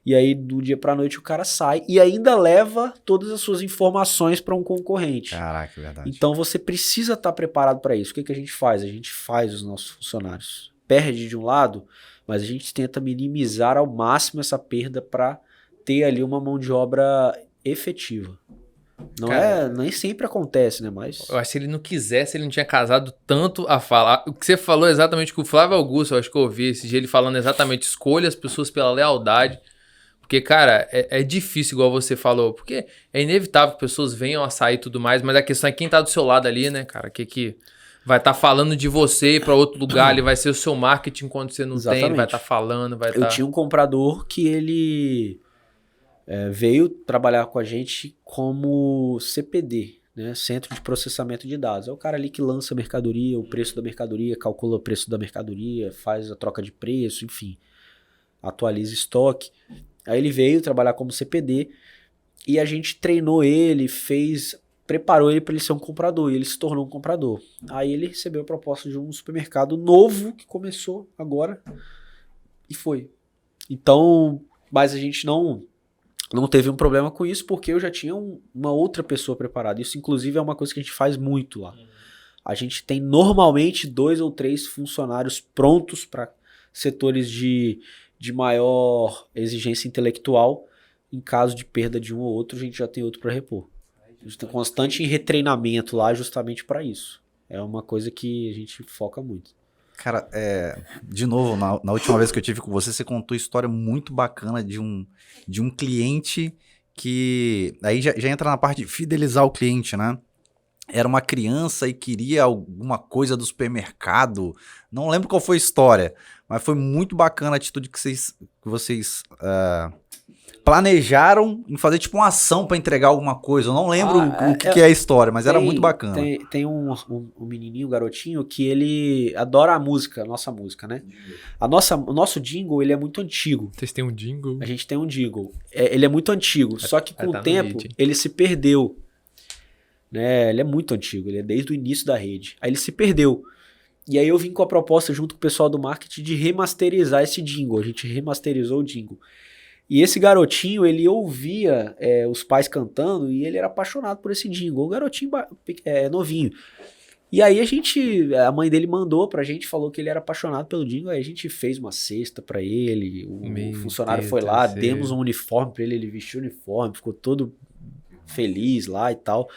E aí, do dia pra noite, o cara sai e ainda leva todas as suas informações para um concorrente. Caraca, verdade. Então você precisa estar preparado para isso. O que a gente faz? A gente faz os nossos funcionários. Perde de um lado, mas a gente tenta minimizar ao máximo essa perda para ter ali uma mão de obra efetiva. Nem sempre acontece, né? Mas eu acho que se ele não quisesse, ele não tinha casado tanto a falar. O que você falou exatamente com o Flávio Augusto, eu acho que eu ouvi esse dia ele falando exatamente, escolha as pessoas pela lealdade. Porque, cara, é difícil, igual você falou, porque é inevitável que pessoas venham a sair e tudo mais, mas a questão é quem tá do seu lado ali, né, cara? Que vai estar falando de você para outro lugar, ele vai ser o seu marketing quando você não tem, ele vai estar falando, vai estar... Eu tinha um comprador que ele veio trabalhar com a gente como CPD, né? Centro de Processamento de Dados. É o cara ali que lança a mercadoria, o preço da mercadoria, calcula o preço da mercadoria, faz a troca de preço, enfim, atualiza estoque. Aí ele veio trabalhar como CPD e a gente treinou ele, preparou ele para ele ser um comprador, e ele se tornou um comprador. Aí ele recebeu a proposta de um supermercado novo que começou agora e foi. Então, mas a gente não teve um problema com isso porque eu já tinha uma outra pessoa preparada. Isso inclusive é uma coisa que a gente faz muito lá. A gente tem normalmente 2 ou 3 funcionários prontos para setores de maior exigência intelectual. Em caso de perda de um ou outro, a gente já tem outro para repor. A gente tem constante retreinamento lá justamente para isso. É uma coisa que a gente foca muito. Cara, de novo, na última vez que eu tive com você, você contou história muito bacana de um cliente que... Aí já entra na parte de fidelizar o cliente, né? Era uma criança e queria alguma coisa do supermercado. Não lembro qual foi a história, mas foi muito bacana a atitude que vocês planejaram em fazer tipo uma ação pra entregar alguma coisa. Eu não lembro o que é a história, mas era muito bacana. Tem um menininho, um garotinho, que ele adora a música, a nossa música, né? O nosso jingle, ele é muito antigo. Vocês têm um jingle? A gente tem um jingle. Ele é muito antigo, só que com o tempo ele se perdeu. Né? Ele é muito antigo, ele é desde o início da rede. Aí ele se perdeu. E aí eu vim com a proposta junto com o pessoal do marketing de remasterizar esse jingle. A gente remasterizou o jingle. E esse garotinho, ele ouvia os pais cantando e ele era apaixonado por esse jingle. Um garotinho novinho. E aí a mãe dele mandou pra gente, falou que ele era apaixonado pelo jingle. Aí a gente fez uma cesta pra ele, o funcionário foi lá, demos um uniforme pra ele vestiu o uniforme, ficou todo feliz lá e tal.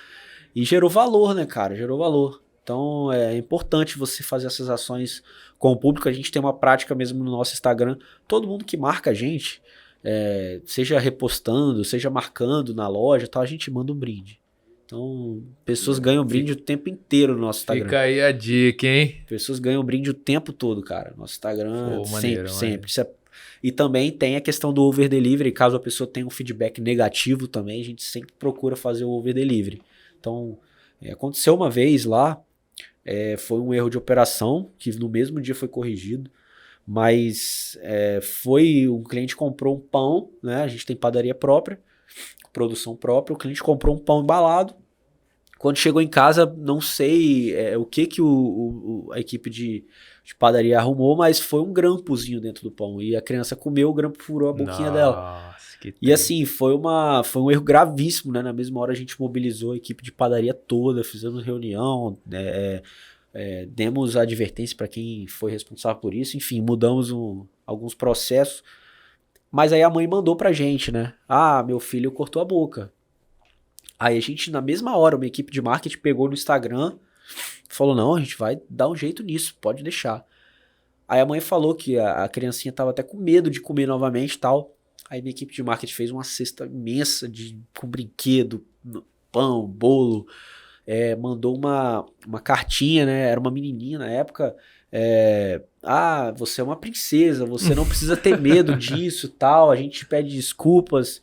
E gerou valor, né, cara? Gerou valor. Então é importante você fazer essas ações com o público. A gente tem uma prática mesmo no nosso Instagram. Todo mundo que marca a gente, seja repostando, seja marcando na loja, tal, a gente manda um brinde. Então, pessoas ganham brinde o tempo inteiro no nosso Instagram. Fica aí a dica, hein? Pessoas ganham brinde o tempo todo, cara. Nosso Instagram, maneiro, sempre. E também tem a questão do over delivery. Caso a pessoa tenha um feedback negativo também, a gente sempre procura fazer o over delivery. Então, aconteceu uma vez lá, foi um erro de operação, que no mesmo dia foi corrigido. Mas um cliente comprou um pão, né? A gente tem padaria própria, produção própria. O cliente comprou um pão embalado. Quando chegou em casa, não sei o que a equipe de padaria arrumou, mas foi um grampozinho dentro do pão. E a criança comeu, o grampo furou a boquinha dela. E assim, foi um erro gravíssimo, né? Na mesma hora a gente mobilizou a equipe de padaria toda, fizemos reunião, demos a advertência para quem foi responsável por isso, enfim, mudamos alguns processos, mas aí a mãe mandou pra gente, né? Meu filho cortou a boca. Aí a gente, na mesma hora, uma equipe de marketing pegou no Instagram, falou, não, a gente vai dar um jeito nisso, pode deixar. Aí a mãe falou que a criancinha tava até com medo de comer novamente e tal. Aí minha equipe de marketing fez uma cesta imensa com brinquedo, pão, bolo, mandou uma cartinha, né? Era uma menininha na época. Você é uma princesa, você não precisa ter medo disso, tal. A gente pede desculpas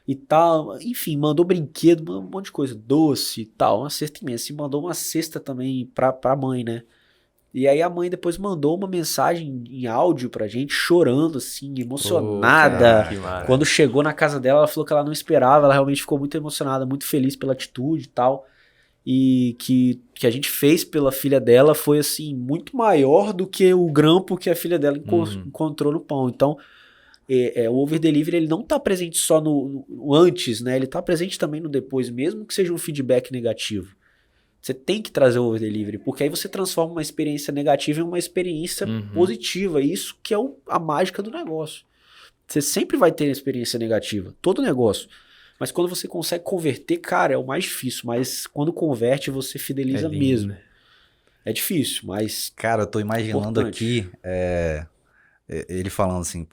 e tal. Enfim, mandou brinquedo, um monte de coisa, doce e tal, uma cesta imensa. E mandou uma cesta também pra mãe, né? E aí a mãe depois mandou uma mensagem em áudio pra gente, chorando assim, emocionada. Quando chegou na casa dela, ela falou que ela não esperava, ela realmente ficou muito emocionada, muito feliz pela atitude e tal. E que a gente fez pela filha dela foi assim, muito maior do que o grampo que a filha dela encontrou no pão. Então, o over delivery ele não tá presente só no antes, né? Ele tá presente também no depois, mesmo que seja um feedback negativo. Você tem que trazer o over delivery, porque aí você transforma uma experiência negativa em uma experiência positiva. Isso que é a mágica do negócio. Você sempre vai ter experiência negativa, todo negócio. Mas quando você consegue converter, cara, é o mais difícil. Mas quando converte, você fideliza mesmo. Né? É difícil, mas... Cara, eu tô imaginando aqui, ele falando assim,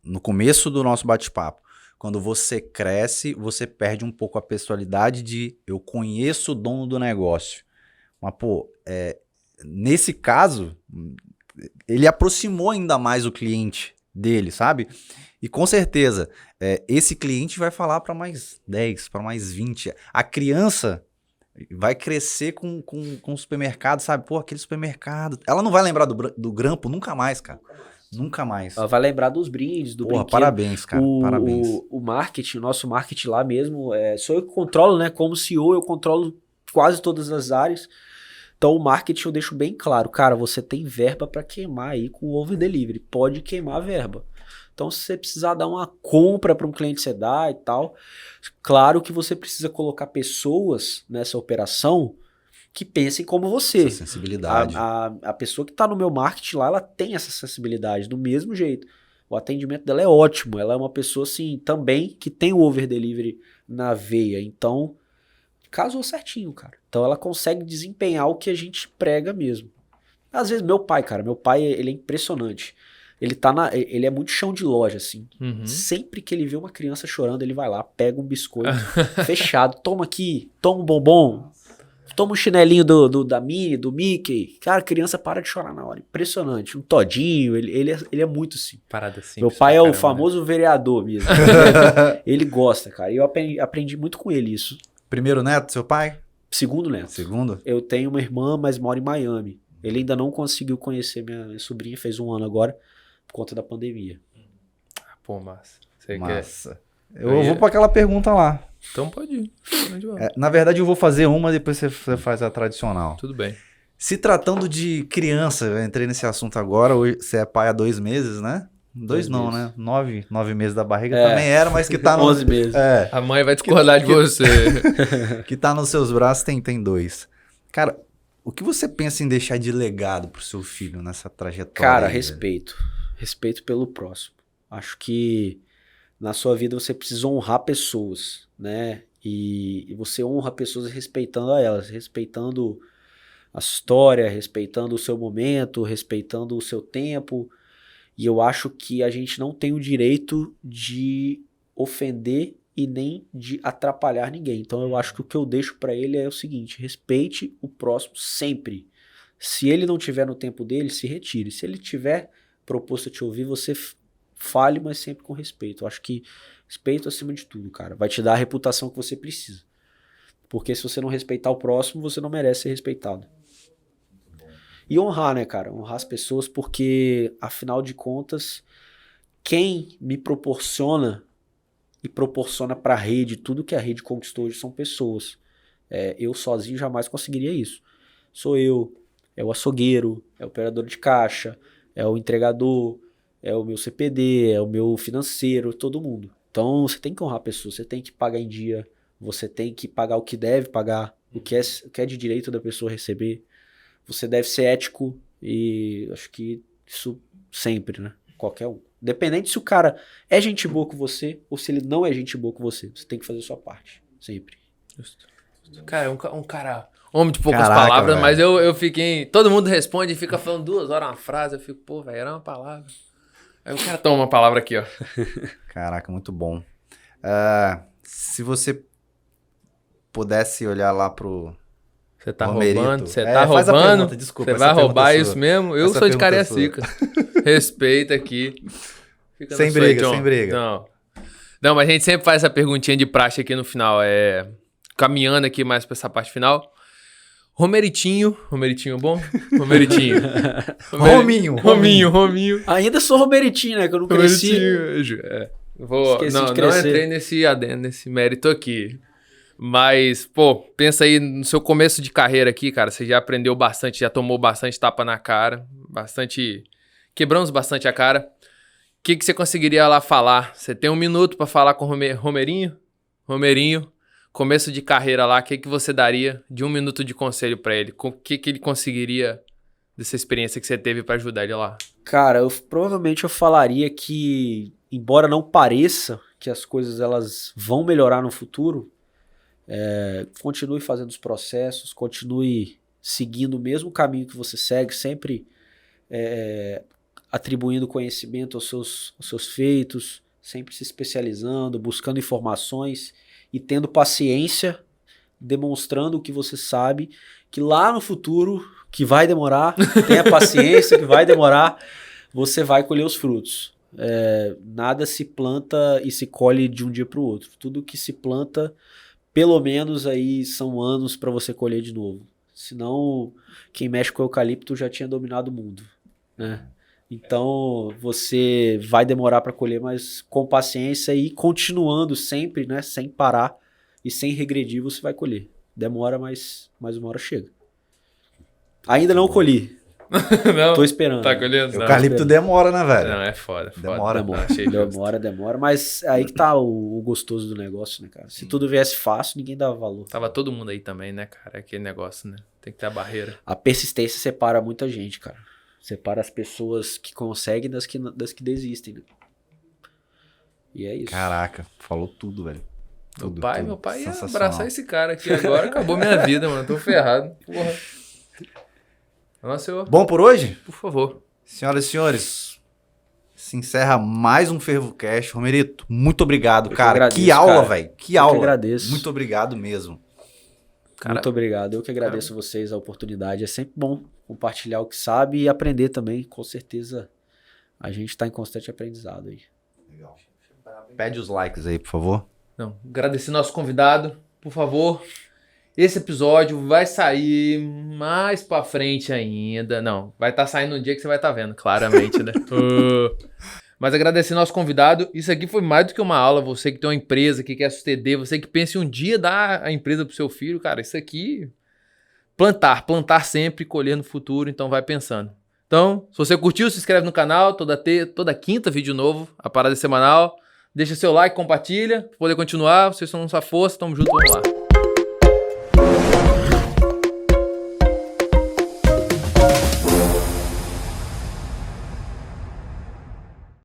no começo do nosso bate-papo, quando você cresce, você perde um pouco a pessoalidade de eu conheço o dono do negócio. Mas, nesse caso, ele aproximou ainda mais o cliente dele, sabe? E com certeza, esse cliente vai falar para mais 10, para mais 20. A criança vai crescer com o supermercado, sabe? Aquele supermercado. Ela não vai lembrar do grampo nunca mais, cara. Nunca mais. Ela vai lembrar dos brindes, do brinquedo. Parabéns, cara. Parabéns. O marketing, o nosso marketing lá mesmo, sou eu que controlo, né? Como CEO, eu controlo quase todas as áreas. Então, o marketing eu deixo bem claro. Cara, você tem verba para queimar aí com o over delivery. Pode queimar a verba. Então, se você precisar dar uma compra para um cliente, você dá e tal. Claro que você precisa colocar pessoas nessa operação que pensem como você. Essa sensibilidade. A pessoa que está no meu marketing lá, ela tem essa sensibilidade do mesmo jeito. O atendimento dela é ótimo. Ela é uma pessoa, assim, também que tem o over delivery na veia. Então, casou certinho, cara. Então, ela consegue desempenhar o que a gente prega mesmo. Às vezes, meu pai, ele é impressionante. Ele é muito chão de loja, assim. Sempre que ele vê uma criança chorando, ele vai lá, pega um biscoito fechado, toma aqui, toma um bombom. toma um chinelinho da Minnie, do Mickey. Cara, a criança para de chorar na hora. Impressionante. Um todinho, ele é muito assim. Parada simples. Meu pai é o caramba, famoso vereador mesmo. Ele gosta, cara. E eu aprendi muito com ele isso. Primeiro neto, seu pai? Segundo neto. Segundo? Eu tenho uma irmã, mas mora em Miami. Ele ainda não conseguiu conhecer minha sobrinha, fez 1 ano agora, por conta da pandemia. Pô, massa. Você quer? Massa. Eu vou para aquela pergunta lá. Então pode ir. Na verdade, eu vou fazer uma, depois você faz a tradicional. Tudo bem. Se tratando de criança, eu entrei nesse assunto agora, hoje você é pai há 2 meses, né? 2 não, meses. né? 9 meses da barriga também era, mas que tá no... 11 meses. É, A mãe vai discordar de você. que tá nos seus braços tem 2. Cara, o que você pensa em deixar de legado pro seu filho nessa trajetória? Cara, aí, respeito. Respeito pelo próximo. Acho que na sua vida você precisa honrar pessoas, né? E você honra pessoas respeitando a elas, respeitando a história, respeitando o seu momento, respeitando o seu tempo. E eu acho que a gente não tem o direito de ofender e nem de atrapalhar ninguém. Então eu acho que o que eu deixo pra ele é o seguinte: respeite o próximo sempre. Se ele não tiver no tempo dele, se retire. Se ele tiver proposto a te ouvir, você fale, mas sempre com respeito. Eu acho que respeito acima de tudo, cara. Vai te dar a reputação que você precisa. Porque se você não respeitar o próximo, você não merece ser respeitado. E honrar, né, cara? Honrar as pessoas, porque, afinal de contas, quem me proporciona e proporciona pra rede tudo que a rede conquistou hoje são pessoas. Eu sozinho jamais conseguiria isso. Sou eu, é o açougueiro, é o operador de caixa, é o entregador, é o meu CPD, é o meu financeiro, todo mundo. Então você tem que honrar pessoas, você tem que pagar em dia, você tem que pagar o que deve pagar, o que é de direito da pessoa receber. Você deve ser ético e acho que isso sempre, né? Qualquer um. Independente se o cara é gente boa com você ou se ele não é gente boa com você. Você tem que fazer a sua parte, sempre. Justo. Cara, um cara... Homem de poucas Caraca, palavras, velho. mas eu fiquei... Todo mundo responde e fica falando 2 horas uma frase. Eu fico, pô, velho, era uma palavra. Aí o cara toma uma palavra aqui, ó. Caraca, muito bom. Se você pudesse olhar lá pro... Você tá Romerito. roubando, você tá Faz a roubando, pergunta, desculpa, você essa vai pergunta roubar é isso sua. mesmo? Eu Essa sou de pergunta é sua. Cariacica. Respeita aqui. Fica Sem na sua, briga, John. sem briga. Não, mas a gente sempre faz essa perguntinha de praxe aqui no final. Caminhando aqui mais pra essa parte final. Romeritinho bom? Romeritinho. Rominho. Ainda sou Romeritinho, né? Que eu não cresci. Esqueci de crescer. Não entrei nesse mérito aqui. Mas, pô, pensa aí no seu começo de carreira aqui, cara. Você já aprendeu bastante, já tomou bastante tapa na cara. Quebramos bastante a cara. O que você conseguiria lá falar? Você tem 1 minuto pra falar com o Romerinho? Romerinho, começo de carreira lá, o que você daria de 1 minuto de conselho pra ele? O que ele conseguiria dessa experiência que você teve pra ajudar ele lá? Cara, provavelmente eu falaria que, embora não pareça que as coisas elas vão melhorar no futuro, continue fazendo os processos, continue seguindo o mesmo caminho que você segue, sempre atribuindo conhecimento aos seus feitos, sempre se especializando, buscando informações e tendo paciência, demonstrando o que você sabe, que lá no futuro, que vai demorar, tenha paciência, que vai demorar, você vai colher os frutos. Nada se planta e se colhe de um dia para o outro. Tudo que se planta, pelo menos aí são anos para você colher de novo. Senão, quem mexe com eucalipto já tinha dominado o mundo, né? Então, você vai demorar para colher, mas com paciência e continuando sempre, né? Sem parar e sem regredir, você vai colher. Demora, mas mais uma hora chega. Ainda não colhi. Não? Tô esperando. Tá colhendo? Eucalipto demora, né, velho? Não, é foda. Demora. Demora, mas aí que tá o gostoso do negócio, né, cara? Se tudo viesse fácil, ninguém dava valor. Tava todo mundo aí também, né, cara? Aquele negócio, né? Tem que ter a barreira. A persistência separa muita gente, cara. Separa as pessoas que conseguem das que desistem, né? E é isso. Caraca, falou tudo, velho. Meu pai ia abraçar esse cara aqui agora, acabou minha vida, mano. Tô ferrado. Porra. Nossa, senhor. Bom por hoje? Por favor. Senhoras e senhores, se encerra mais um FervoCast. Romerito, muito obrigado, cara. Agradeço, que aula, cara. velho. Que aula. Eu que agradeço. Muito obrigado mesmo. Cara, muito obrigado. Eu que agradeço vocês a oportunidade. É sempre bom compartilhar o que sabe e aprender também. Com certeza a gente está em constante aprendizado aí. Legal. Pede os likes aí, por favor. não, agradecer nosso convidado, por favor. Esse episódio vai sair mais pra frente ainda. Não, vai estar saindo no dia que você vai estar vendo, claramente, né? Mas agradecer nosso convidado. Isso aqui foi mais do que uma aula. Você que tem uma empresa, que quer suceder, você que pensa em um dia dar a empresa pro seu filho, cara, isso aqui... Plantar sempre e colher no futuro, então vai pensando. Então, se você curtiu, se inscreve no canal, toda quinta vídeo novo, a parada é semanal. Deixa seu like, compartilha, pra poder continuar. Vocês são nossa força, tamo junto, vamos lá.